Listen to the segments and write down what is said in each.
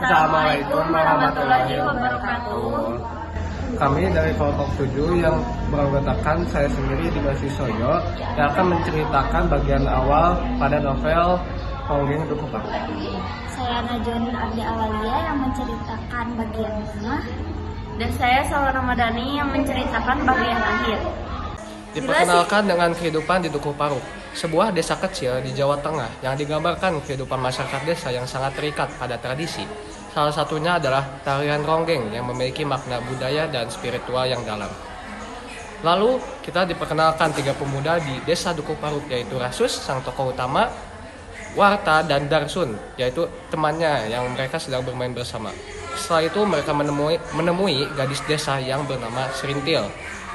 Assalamualaikum warahmatullahi wabarakatuh. Kami dari kelompok 7 yang beranggotakan saya sendiri Dimas Wisoyo yang akan menceritakan bagian awal pada novel Ronggeng Dukuh Paruk. Saya Najwa Abdi Awalia yang menceritakan bagian tengah. Dan saya Salwa Ramadhani yang menceritakan bagian akhir. Diperkenalkan dengan kehidupan di Dukuh Paruk, sebuah desa kecil di Jawa Tengah yang digambarkan kehidupan masyarakat desa yang sangat terikat pada tradisi. Salah satunya adalah tarian ronggeng yang memiliki makna budaya dan spiritual yang dalam. Lalu kita diperkenalkan 3 pemuda di desa Dukuh Paruk, yaitu Rasus, sang tokoh utama, Warta, dan Darsun, yaitu temannya yang mereka sedang bermain bersama. Setelah itu mereka menemui gadis desa yang bernama Serintil,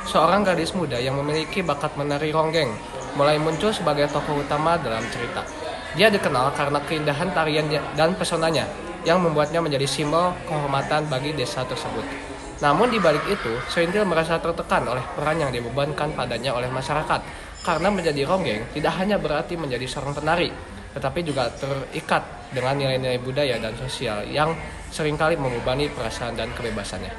seorang gadis muda yang memiliki bakat menari ronggeng, mulai muncul sebagai tokoh utama dalam cerita. Dia dikenal karena keindahan tarian dan pesonanya yang membuatnya menjadi simbol kehormatan bagi desa tersebut. Namun di balik itu, Serintil merasa tertekan oleh peran yang dibebankan padanya oleh masyarakat, karena menjadi ronggeng tidak hanya berarti menjadi seorang penari, tetapi juga terikat dengan nilai-nilai budaya dan sosial yang seringkali membebani perasaan dan kebebasannya.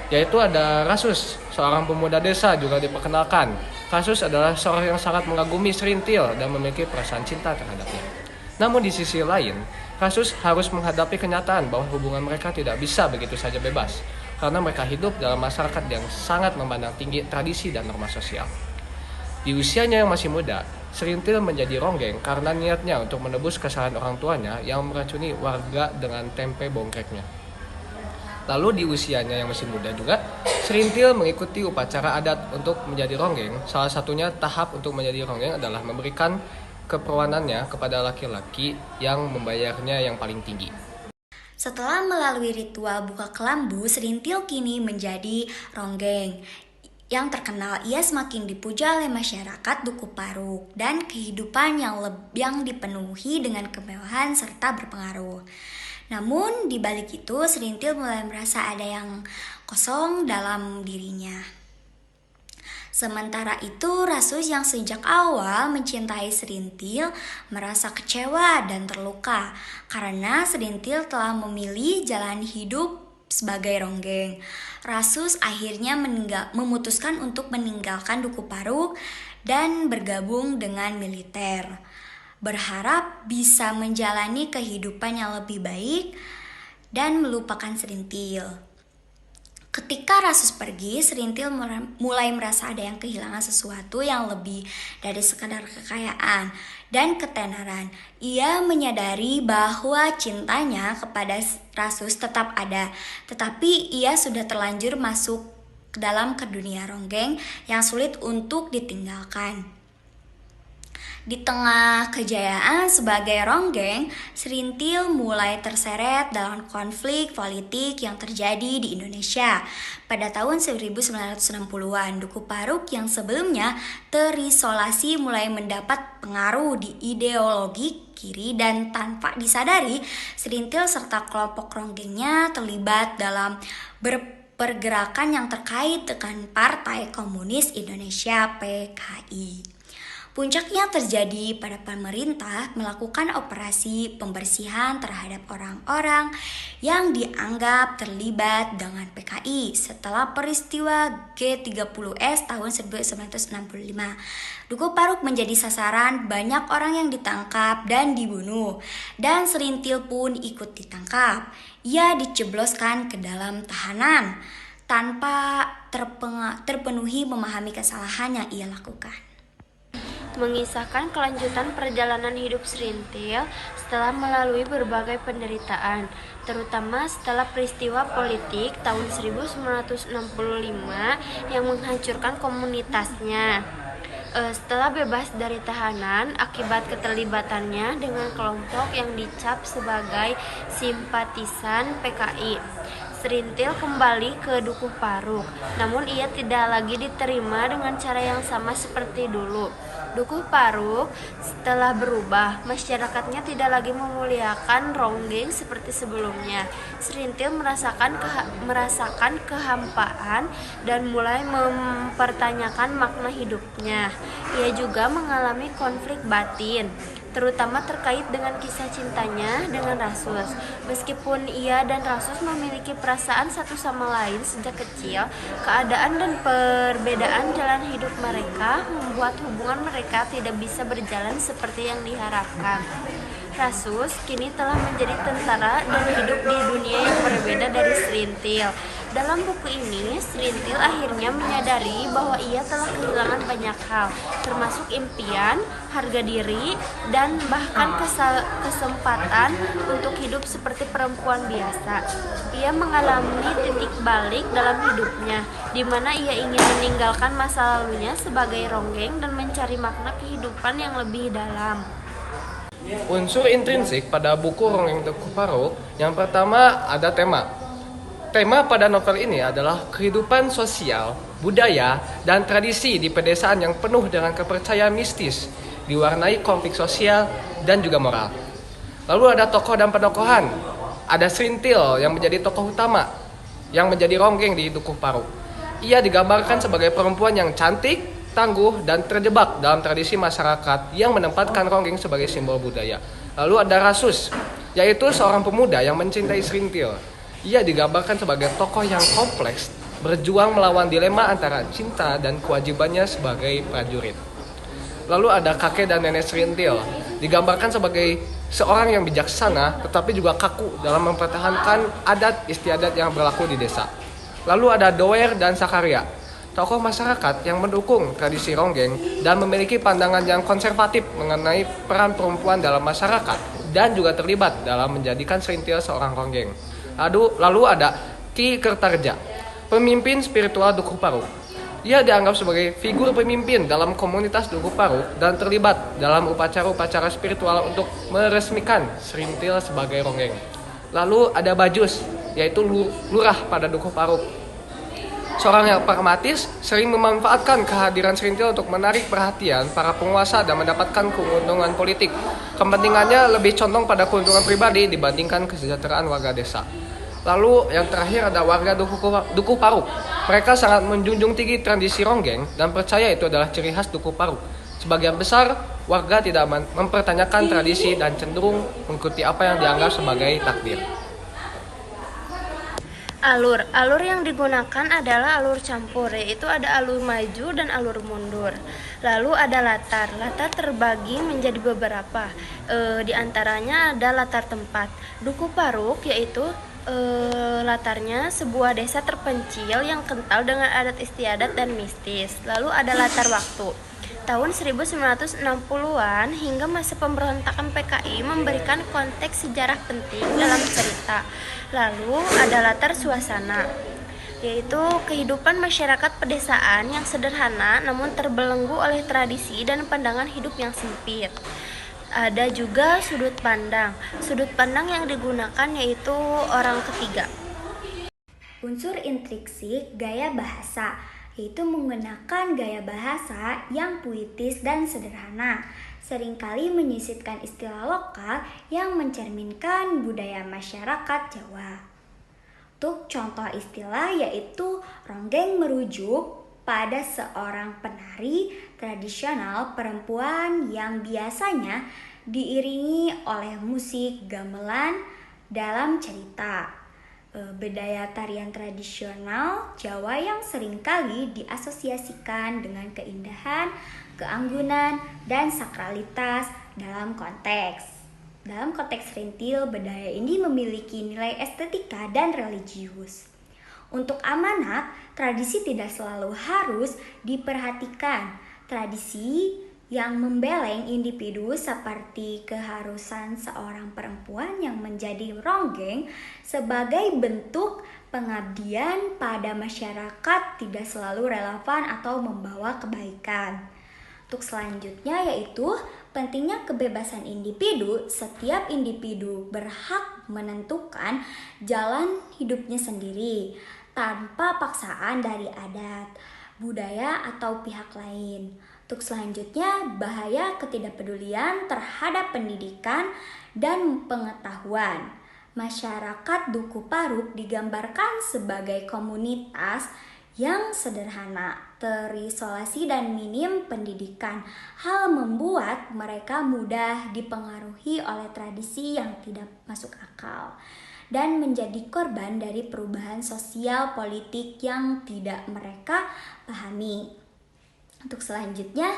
Yaitu ada Rasus, seorang pemuda desa juga diperkenalkan. Rasus adalah seorang yang sangat mengagumi Serintil dan memiliki perasaan cinta terhadapnya. Namun di sisi lain, Rasus harus menghadapi kenyataan bahwa hubungan mereka tidak bisa begitu saja bebas, karena mereka hidup dalam masyarakat yang sangat memandang tinggi tradisi dan norma sosial. Di usianya yang masih muda, Serintil menjadi ronggeng karena niatnya untuk menebus kesalahan orang tuanya yang meracuni warga dengan tempe bongkreknya. Lalu di usianya yang masih muda juga, Serintil mengikuti upacara adat untuk menjadi ronggeng. Salah satunya tahap untuk menjadi ronggeng adalah memberikan keperawanannya kepada laki-laki yang membayarnya yang paling tinggi. Setelah melalui ritual buka kelambu, Serintil kini menjadi ronggeng. Yang terkenal, ia semakin dipuja oleh masyarakat Dukuh Paruk dan kehidupan yang dipenuhi dengan kemewahan serta berpengaruh. Namun di balik itu, Serintil mulai merasa ada yang kosong dalam dirinya. Sementara itu, Rasus yang sejak awal mencintai Serintil merasa kecewa dan terluka karena Serintil telah memilih jalan hidup sebagai ronggeng. Rasus akhirnya memutuskan untuk meninggalkan Dukuh Paruk dan bergabung dengan militer, berharap bisa menjalani kehidupan yang lebih baik dan melupakan Serintil. Ketika Rasus pergi, Serintil mulai merasa ada yang kehilangan sesuatu yang lebih dari sekadar kekayaan dan ketenaran. Ia menyadari bahwa cintanya kepada Rasus tetap ada, tetapi ia sudah terlanjur masuk ke dalam dunia ronggeng yang sulit untuk ditinggalkan. Di tengah kejayaan sebagai ronggeng, Serintil mulai terseret dalam konflik politik yang terjadi di Indonesia. Pada tahun 1960-an, Dukuh Paruk yang sebelumnya terisolasi mulai mendapat pengaruh di ideologi kiri dan tanpa disadari, Serintil serta kelompok ronggengnya terlibat dalam pergerakan yang terkait dengan Partai Komunis Indonesia (PKI). Puncaknya terjadi pada pemerintah melakukan operasi pembersihan terhadap orang-orang yang dianggap terlibat dengan PKI setelah peristiwa G30S tahun 1965. Dukuh Paruk menjadi sasaran banyak orang yang ditangkap dan dibunuh, dan Serintil pun ikut ditangkap. Ia dicebloskan ke dalam tahanan tanpa terpenuhi memahami kesalahan yang ia lakukan. Mengisahkan kelanjutan perjalanan hidup Serintil setelah melalui berbagai penderitaan, terutama setelah peristiwa politik tahun 1965 yang menghancurkan komunitasnya. Setelah bebas dari tahanan akibat keterlibatannya dengan kelompok yang dicap sebagai simpatisan PKI, Serintil kembali ke Dukuh Paruk, namun ia tidak lagi diterima dengan cara yang sama seperti dulu. Dukuh Paruk setelah berubah, masyarakatnya tidak lagi memuliakan ronggeng seperti sebelumnya. Serintil merasakan kehampaan dan mulai mempertanyakan makna hidupnya. Ia juga mengalami konflik batin terutama terkait dengan kisah cintanya dengan Rasus. Meskipun ia dan Rasus memiliki perasaan satu sama lain sejak kecil, keadaan dan perbedaan jalan hidup mereka membuat hubungan mereka tidak bisa berjalan seperti yang diharapkan. Rasus kini telah menjadi tentara dan hidup di dunia yang berbeda dari Serintil. Dalam buku ini, Serintil akhirnya menyadari bahwa ia telah kehilangan banyak hal, termasuk impian, harga diri, dan bahkan kesempatan untuk hidup seperti perempuan biasa. Ia mengalami titik balik dalam hidupnya, di mana ia ingin meninggalkan masa lalunya sebagai ronggeng dan mencari makna kehidupan yang lebih dalam. Unsur intrinsik pada buku Ronggeng Dukuh Paruk yang pertama ada tema. Tema pada novel ini adalah kehidupan sosial, budaya, dan tradisi di pedesaan yang penuh dengan kepercayaan mistis, diwarnai konflik sosial dan juga moral. Lalu ada tokoh dan penokohan. Ada Serintil yang menjadi tokoh utama, yang menjadi ronggeng di Dukuh Paruk. Ia digambarkan sebagai perempuan yang cantik, tangguh, dan terjebak dalam tradisi masyarakat yang menempatkan ronggeng sebagai simbol budaya. Lalu ada Rasus, yaitu seorang pemuda yang mencintai Serintil. Ia digambarkan sebagai tokoh yang kompleks, berjuang melawan dilema antara cinta dan kewajibannya sebagai prajurit. Lalu ada kakek dan nenek Serintil, digambarkan sebagai seorang yang bijaksana tetapi juga kaku dalam mempertahankan adat istiadat yang berlaku di desa. Lalu ada Doer dan Sakaria, tokoh masyarakat yang mendukung tradisi ronggeng dan memiliki pandangan yang konservatif mengenai peran perempuan dalam masyarakat dan juga terlibat dalam menjadikan Serintil seorang ronggeng. Lalu ada Ki Kertarja, pemimpin spiritual Dukuh Paruk. Ia dianggap sebagai figur pemimpin dalam komunitas Dukuh Paruk dan terlibat dalam upacara-upacara spiritual untuk meresmikan Serintil sebagai ronggeng. Lalu ada Bajus, yaitu lurah pada Dukuh Paruk. Seorang yang pragmatis sering memanfaatkan kehadiran Serintil untuk menarik perhatian para penguasa dan mendapatkan keuntungan politik. Kepentingannya lebih condong pada keuntungan pribadi dibandingkan kesejahteraan warga desa. Lalu yang terakhir ada warga Dukuh Paruk. Mereka sangat menjunjung tinggi tradisi ronggeng dan percaya itu adalah ciri khas Dukuh Paruk. Sebagian besar warga tidak mempertanyakan tradisi dan cenderung mengikuti apa yang dianggap sebagai takdir. Alur yang digunakan adalah alur campur, yaitu ada alur maju dan alur mundur. Lalu ada latar terbagi menjadi beberapa, di antaranya ada latar tempat. Dukuh Paruk yaitu latarnya sebuah desa terpencil yang kental dengan adat istiadat dan mistis. Lalu ada latar waktu. Tahun 1960-an hingga masa pemberontakan PKI memberikan konteks sejarah penting dalam cerita. Lalu ada latar suasana, yaitu kehidupan masyarakat pedesaan yang sederhana namun terbelenggu oleh tradisi dan pandangan hidup yang sempit. Ada juga sudut pandang. Sudut pandang yang digunakan yaitu orang ketiga. Unsur intrinsik gaya bahasa, yaitu menggunakan gaya bahasa yang puitis dan sederhana, seringkali menyisipkan istilah lokal yang mencerminkan budaya masyarakat Jawa. Untuk contoh istilah yaitu ronggeng merujuk pada seorang penari tradisional perempuan yang biasanya diiringi oleh musik gamelan dalam cerita. Budaya tarian tradisional Jawa yang seringkali diasosiasikan dengan keindahan, keanggunan, dan sakralitas dalam konteks. Dalam konteks Serintil, budaya ini memiliki nilai estetika dan religius. Untuk amanat, tradisi tidak selalu harus diperhatikan. Tradisi yang membeleng individu seperti keharusan seorang perempuan yang menjadi ronggeng sebagai bentuk pengabdian pada masyarakat tidak selalu relevan atau membawa kebaikan. Untuk selanjutnya yaitu pentingnya kebebasan individu. Setiap individu berhak menentukan jalan hidupnya sendiri tanpa paksaan dari adat, budaya, atau pihak lain. Untuk selanjutnya, bahaya ketidakpedulian terhadap pendidikan dan pengetahuan. Masyarakat Dukuh Paruk digambarkan sebagai komunitas yang sederhana, terisolasi dan minim pendidikan. Hal membuat mereka mudah dipengaruhi oleh tradisi yang tidak masuk akal dan menjadi korban dari perubahan sosial politik yang tidak mereka pahami. Untuk selanjutnya,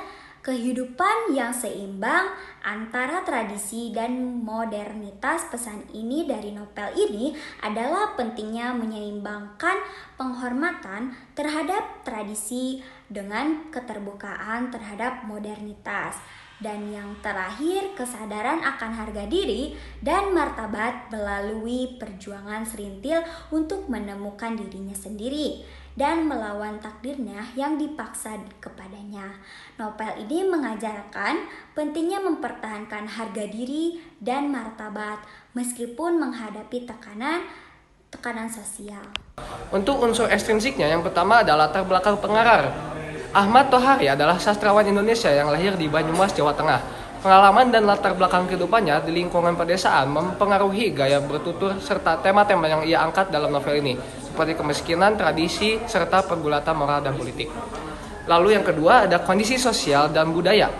kehidupan yang seimbang antara tradisi dan modernitas. Pesan ini dari novel ini adalah pentingnya menyeimbangkan penghormatan terhadap tradisi dengan keterbukaan terhadap modernitas. Dan yang terakhir, kesadaran akan harga diri dan martabat melalui perjuangan Serintil untuk menemukan dirinya sendiri dan melawan takdirnya yang dipaksa kepadanya. Novel ini mengajarkan pentingnya mempertahankan harga diri dan martabat meskipun menghadapi tekanan sosial. Untuk unsur ekstrinsiknya, yang pertama adalah latar belakang pengarang. Ahmad Tohari adalah sastrawan Indonesia yang lahir di Banyumas, Jawa Tengah. Pengalaman dan latar belakang kehidupannya di lingkungan pedesaan mempengaruhi gaya bertutur serta tema-tema yang ia angkat dalam novel ini, seperti kemiskinan, tradisi, serta pergulatan moral dan politik. Lalu yang kedua ada kondisi sosial dan budaya.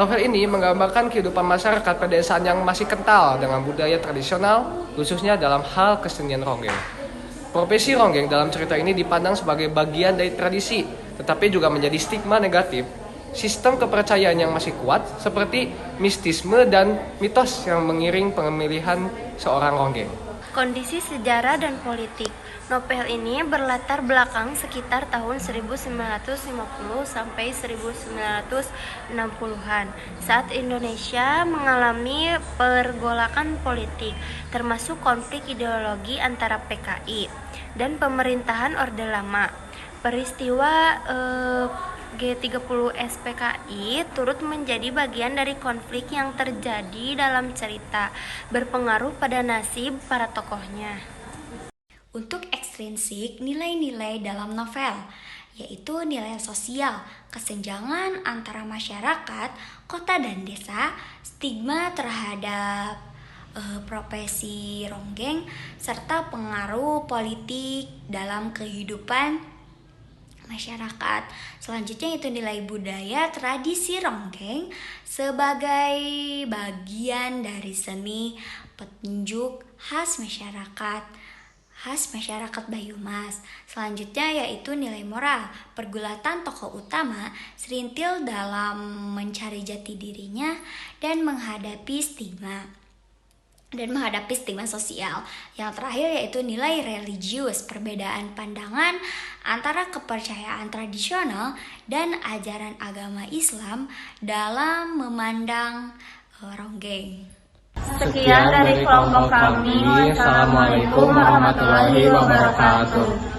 Novel ini menggambarkan kehidupan masyarakat pedesaan yang masih kental dengan budaya tradisional, khususnya dalam hal kesenian ronggeng. Profesi ronggeng dalam cerita ini dipandang sebagai bagian dari tradisi, tetapi juga menjadi stigma negatif. Sistem kepercayaan yang masih kuat seperti mistisme dan mitos yang mengiring pemilihan seorang ronggeng. Kondisi sejarah dan politik. Novel ini berlatar belakang sekitar tahun 1950 sampai 1960-an saat Indonesia mengalami pergolakan politik, termasuk konflik ideologi antara PKI dan pemerintahan Orde Lama. Peristiwa G30 SPKI turut menjadi bagian dari konflik yang terjadi dalam cerita, berpengaruh pada nasib para tokohnya. Untuk ekstrinsik, nilai-nilai dalam novel yaitu nilai sosial, kesenjangan antara masyarakat, kota dan desa, stigma terhadap profesi ronggeng, serta pengaruh politik dalam kehidupan masyarakat. Selanjutnya itu nilai budaya, tradisi ronggeng sebagai bagian dari seni petunjuk khas masyarakat Banyumas. Selanjutnya yaitu nilai moral, pergulatan tokoh utama Serintil dalam mencari jati dirinya dan menghadapi stigma sosial. Yang terakhir yaitu nilai religius, perbedaan pandangan antara kepercayaan tradisional dan ajaran agama Islam dalam memandang ronggeng. Sekian dari kelompok kami. Wassalamualaikum warahmatullahi wabarakatuh.